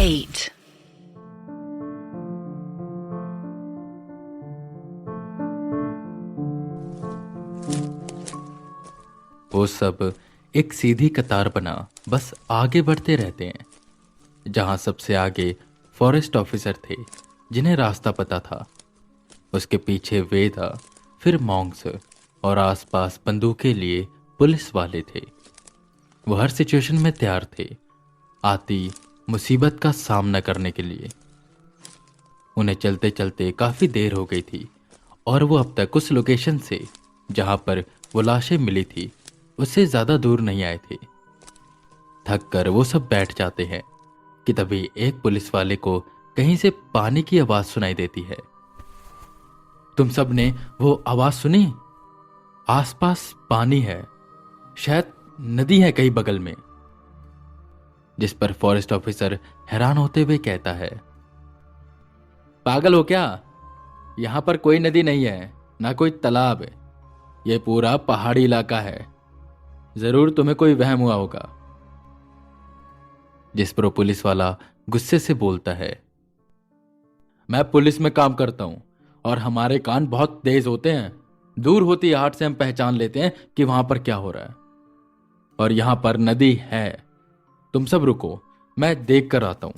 8. वो सब एक सीधी कतार बना बस आगे बढ़ते रहते हैं। जहां सबसे आगे फॉरेस्ट ऑफिसर थे जिन्हें रास्ता पता था। उसके पीछे वेदा, फिर मॉन्क्स और आसपास बंदूकें लिए पुलिस वाले थे। वो हर सिचुएशन में तैयार थे, आती मुसीबत का सामना करने के लिए। उन्हें चलते चलते काफी देर हो गई थी और वो अब तक उस लोकेशन से जहां पर वो लाशें मिली थी उससे ज्यादा दूर नहीं आए थे। थक कर वो सब बैठ जाते हैं कि तभी एक पुलिस वाले को कहीं से पानी की आवाज सुनाई देती है। तुम सब ने वो आवाज सुनी? आसपास पानी है, शायद नदी है कहीं बगल में। जिस पर फॉरेस्ट ऑफिसर हैरान होते हुए कहता है, पागल हो क्या? यहां पर कोई नदी नहीं है, ना कोई तालाब है। यह पूरा पहाड़ी इलाका है। जरूर तुम्हें कोई वहम हुआ होगा। जिस पर वो पुलिस वाला गुस्से से बोलता है, मैं पुलिस में काम करता हूं और हमारे कान बहुत तेज होते हैं। दूर होती आहट से हम पहचान लेते हैं कि वहां पर क्या हो रहा है। और यहां पर नदी है। तुम सब रुको, मैं देख कर आता हूं।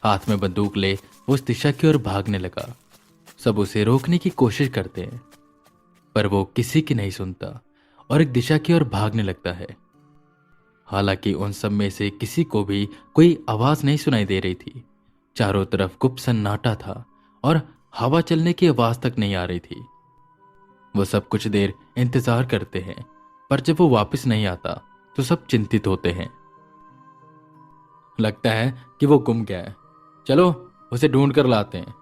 हाथ में बंदूक ले वो उस दिशा की ओर भागने लगा। सब उसे रोकने की कोशिश करते हैं पर वो किसी की नहीं सुनता और एक दिशा की ओर भागने लगता है। हालांकि उन सब में से किसी को भी कोई आवाज नहीं सुनाई दे रही थी। चारों तरफ गुप्त सन्नाटा था और हवा चलने की आवाज तक नहीं आ रही थी। वो सब कुछ देर इंतजार करते हैं पर जब वो वापस नहीं आता तो सब चिंतित होते हैं। लगता है कि वो गुम गया है, चलो उसे ढूंढ कर लाते हैं।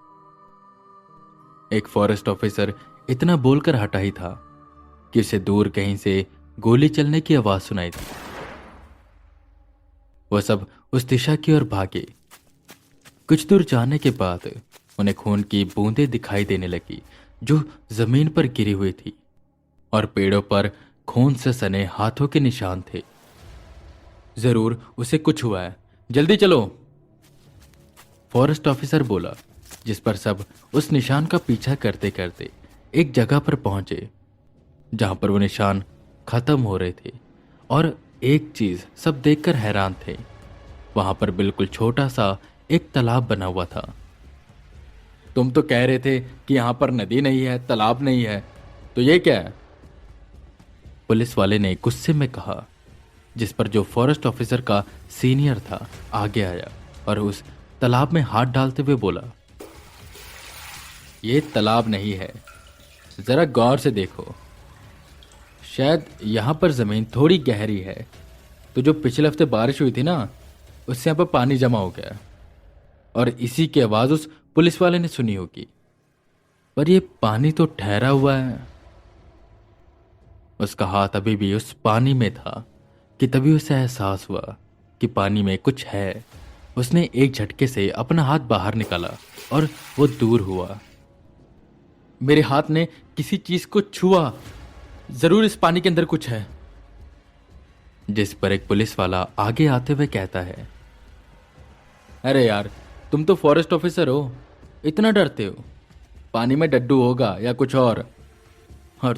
एक फॉरेस्ट ऑफिसर इतना बोलकर हटा ही था कि उसे दूर कहीं से गोली चलने की आवाज सुनाई दी। वह सब उस दिशा की ओर भागे। कुछ दूर जाने के बाद उन्हें खून की बूंदें दिखाई देने लगी जो जमीन पर गिरी हुई थी और पेड़ों पर खून से सने हाथों के निशान थे। जरूर उसे कुछ हुआ है, जल्दी चलो, फॉरेस्ट ऑफिसर बोला। जिस पर सब उस निशान का पीछा करते करते एक जगह पर पहुंचे जहां पर वो निशान खत्म हो रहे थे। और एक चीज सब देखकर हैरान थे, वहां पर बिल्कुल छोटा सा एक तालाब बना हुआ था। तुम तो कह रहे थे कि यहां पर नदी नहीं है, तालाब नहीं है, तो ये क्या है? पुलिस वाले ने गुस्से में कहा। जिस पर जो फॉरेस्ट ऑफिसर का सीनियर था आगे आया और उस तालाब में हाथ डालते हुए बोला, ये तालाब नहीं है, जरा गौर से देखो। शायद यहां पर जमीन थोड़ी गहरी है, तो जो पिछले हफ्ते बारिश हुई थी ना, उससे यहां पर पानी जमा हो गया और इसी की आवाज उस पुलिस वाले ने सुनी होगी। पर ये पानी तो ठहरा हुआ है। उसका हाथ अभी भी उस पानी में था कि तभी उसे एहसास हुआ कि पानी में कुछ है। उसने एक झटके से अपना हाथ बाहर निकाला और वो दूर हुआ। मेरे हाथ ने किसी चीज को छुआ, जरूर इस पानी के अंदर कुछ है। जिस पर एक पुलिस वाला आगे आते हुए कहता है, अरे यार, तुम तो फॉरेस्ट ऑफिसर हो, इतना डरते हो? पानी में डड्डू होगा या कुछ और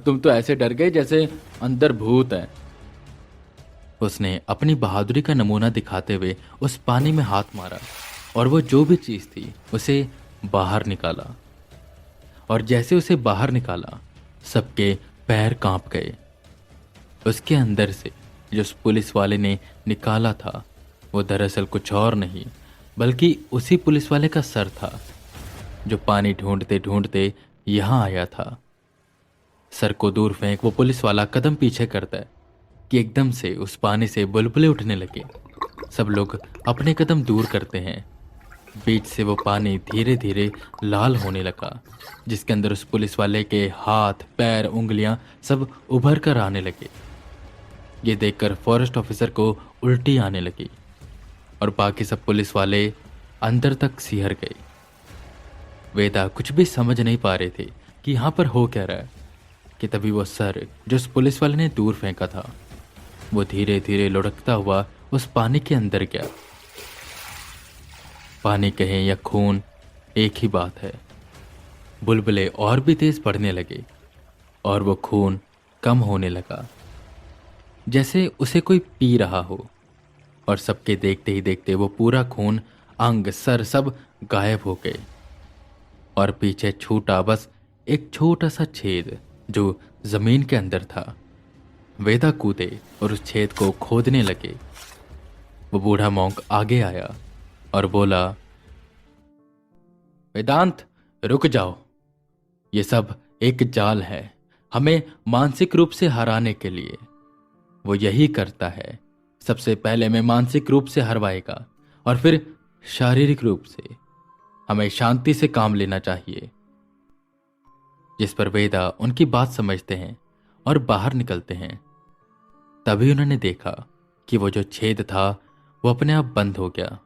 तुम तो ऐसे डर गए जैसे अंदर भूत है। उसने अपनी बहादुरी का नमूना दिखाते हुए उस पानी में हाथ मारा और वो जो भी चीज थी उसे बाहर निकाला। और जैसे उसे बाहर निकाला सबके पैर कांप गए। उसके अंदर से जो उस पुलिस वाले ने निकाला था वो दरअसल कुछ और नहीं बल्कि उसी पुलिस वाले का सर था जो पानी ढूंढते ढूंढते यहां आया था। सर को दूर फेंक वो पुलिस वाला कदम पीछे करता है कि एकदम से उस पानी से बुलबुले उठने लगे। सब लोग अपने कदम दूर करते हैं। बीच से वो पानी धीरे धीरे लाल होने लगा जिसके अंदर उस पुलिस वाले के हाथ, पैर, उंगलियां सब उभर कर आने लगे। ये देखकर फॉरेस्ट ऑफिसर को उल्टी आने लगी और बाकी सब पुलिस वाले अंदर तक सिहर गए। वेदा कुछ भी समझ नहीं पा रहे थे कि यहां पर हो क्या रहा है कि तभी वो सर जो उस पुलिस वाले ने दूर फेंका था वो धीरे धीरे लुढ़कता हुआ उस पानी के अंदर गया। पानी कहें या खून, एक ही बात है। बुलबुले और भी तेज पड़ने लगे और वो खून कम होने लगा, जैसे उसे कोई पी रहा हो। और सबके देखते ही देखते वो पूरा खून, अंग, सर सब गायब हो गए और पीछे छूटा बस एक छोटा सा छेद जो जमीन के अंदर था। वेदा कूदे और उस छेद को खोदने लगे। वो बूढ़ा मॉन्क आगे आया और बोला, वेदांत, रुक जाओ। ये सब एक जाल है, हमें मानसिक रूप से हराने के लिए। वो यही करता है, सबसे पहले मैं मानसिक रूप से हरवाएगा और फिर शारीरिक रूप से। हमें शांति से काम लेना चाहिए। जिस पर वेदा उनकी बात समझते हैं और बाहर निकलते हैं। तभी उन्होंने देखा कि वो जो छेद था वो अपने आप बंद हो गया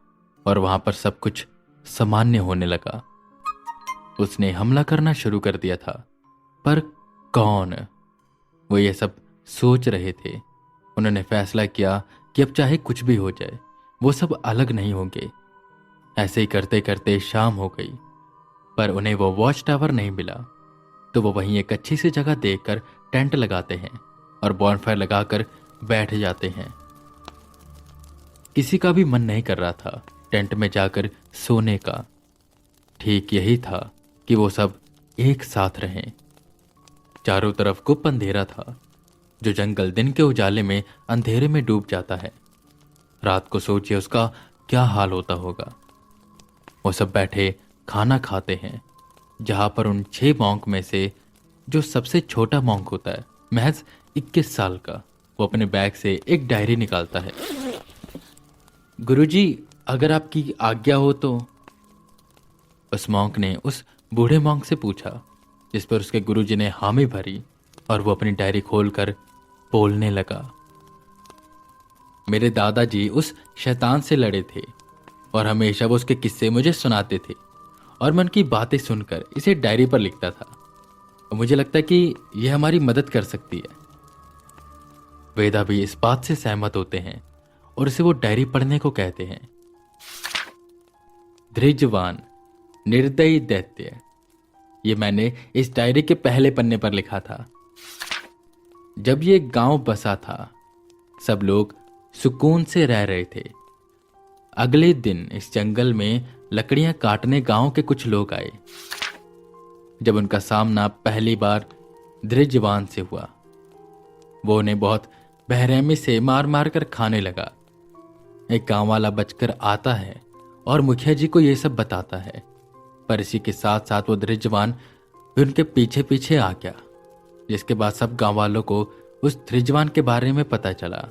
और वहां पर सब कुछ सामान्य होने लगा। उसने हमला करना शुरू कर दिया था, पर कौन? वो ये सब सोच रहे थे। उन्होंने फैसला किया कि अब चाहे कुछ भी हो जाए, वो सब अलग नहीं होंगे। ऐसे ही करते करते शाम हो गई, पर उन्हें वो वॉच टावर नहीं मिला। तो वो वहीं एक अच्छी सी जगह देखकर टेंट लगाते हैं और बॉनफायर लगाकर बैठ जाते हैं। किसी का भी मन नहीं कर रहा था टेंट में जाकर सोने का। ठीक यही था कि वो सब एक साथ रहें। चारों तरफ गुप्त अंधेरा था, जो जंगल दिन के उजाले में अंधेरे में डूब जाता है। रात को सोचिए उसका क्या हाल होता होगा। वो सब बैठे खाना खाते हैं, जहां पर उन 6 मॉन्क में से जो सबसे छोटा मॉन्क होता है, महज 21 साल का, वो अपने बैग से एक डायरी निकालता है। गुरुजी, अगर आपकी आज्ञा हो तो। उस मॉन्क ने उस बूढ़े मॉन्क से पूछा, जिस पर उसके गुरुजी ने हामी भरी और वो अपनी डायरी खोलकर बोलने लगा। मेरे दादाजी उस शैतान से लड़े थे और हमेशा वो उसके किस्से मुझे सुनाते थे और मैं उनकी बातें सुनकर इसे डायरी पर लिखता था। और मुझे लगता है कि यह हमारी मदद कर सकती है। वेदा भी इस बात से सहमत होते हैं और इसे वो डायरी पढ़ने को कहते हैं। धृजवान, निर्दयी दैत्य, ये मैंने इस डायरी के पहले पन्ने पर लिखा था। जब ये गांव बसा था, सब लोग सुकून से रह रहे थे। अगले दिन इस जंगल में लकड़ियां काटने गांव के कुछ लोग आए। जब उनका सामना पहली बार धृजवान से हुआ, वो उन्हें बहुत बेरहमी से मार मार कर खाने लगा। एक गांव वाला बचकर आता है और मुखिया जी को यह सब बताता है, पर इसी के साथ साथ वो धृजवान भी उनके पीछे पीछे आ गया। जिसके बाद सब गांव वालों को उस धृजवान के बारे में पता चला।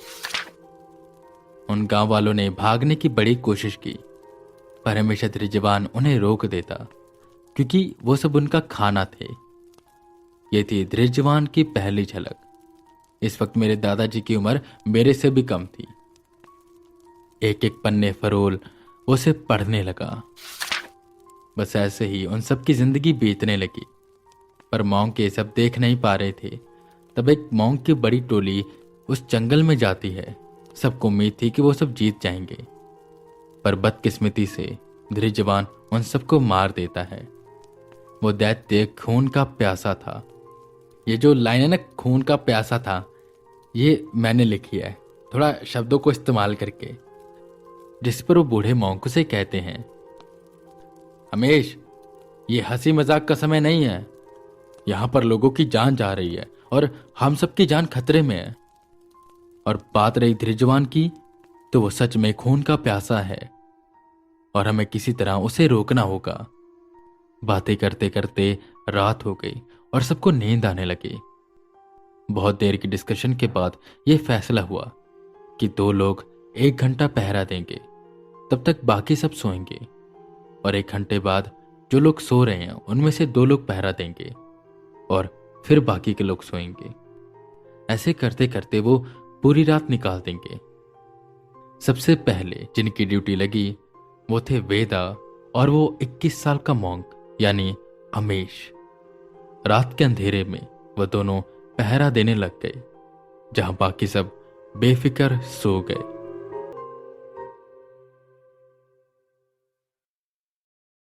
उन गांव वालों ने भागने की बड़ी कोशिश की, पर हमेशा धृजवान उन्हें रोक देता, क्योंकि वो सब उनका खाना थे। ये थी धृजवान की पहली झलक। इस वक्त मेरे दादाजी की उम्र मेरे से भी कम थी। एक एक पन्ने फरोल उसे पढ़ने लगा। बस ऐसे ही उन सब की जिंदगी बीतने लगी। पर मॉन्क ये सब देख नहीं पा रहे थे। तब एक मॉन्क की बड़ी टोली उस जंगल में जाती है। सबको उम्मीद थी कि वो सब जीत जाएंगे, पर बदकिस्मती से धृजवान उन सबको मार देता है। वो दैत्य खून का प्यासा था। ये जो लाइन है ना, खून का प्यासा था, ये मैंने लिखी है थोड़ा शब्दों को इस्तेमाल करके। जिस पर वो बूढ़े मॉन्क से कहते हैं, हमेश, ये हंसी मजाक का समय नहीं है। यहां पर लोगों की जान जा रही है और हम सबकी जान खतरे में है। और बात रही धृजवान की, तो वो सच में खून का प्यासा है और हमें किसी तरह उसे रोकना होगा। बातें करते करते रात हो गई और सबको नींद आने लगी। बहुत देर की डिस्कशन के बाद यह फैसला हुआ कि 2 लोग 1 घंटा पहरा देंगे, तब तक बाकी सब सोएंगे, और 1 घंटे बाद जो लोग सो रहे हैं उनमें से 2 लोग पहरा देंगे और फिर बाकी के लोग सोएंगे। ऐसे करते करते वो पूरी रात निकाल देंगे। सबसे पहले जिनकी ड्यूटी लगी वो थे वेदा और वो 21 साल का मॉन्क यानी अमेश। रात के अंधेरे में वह दोनों पहरा देने लग गए, जहां बाकी सब बेफिक्र सो गए।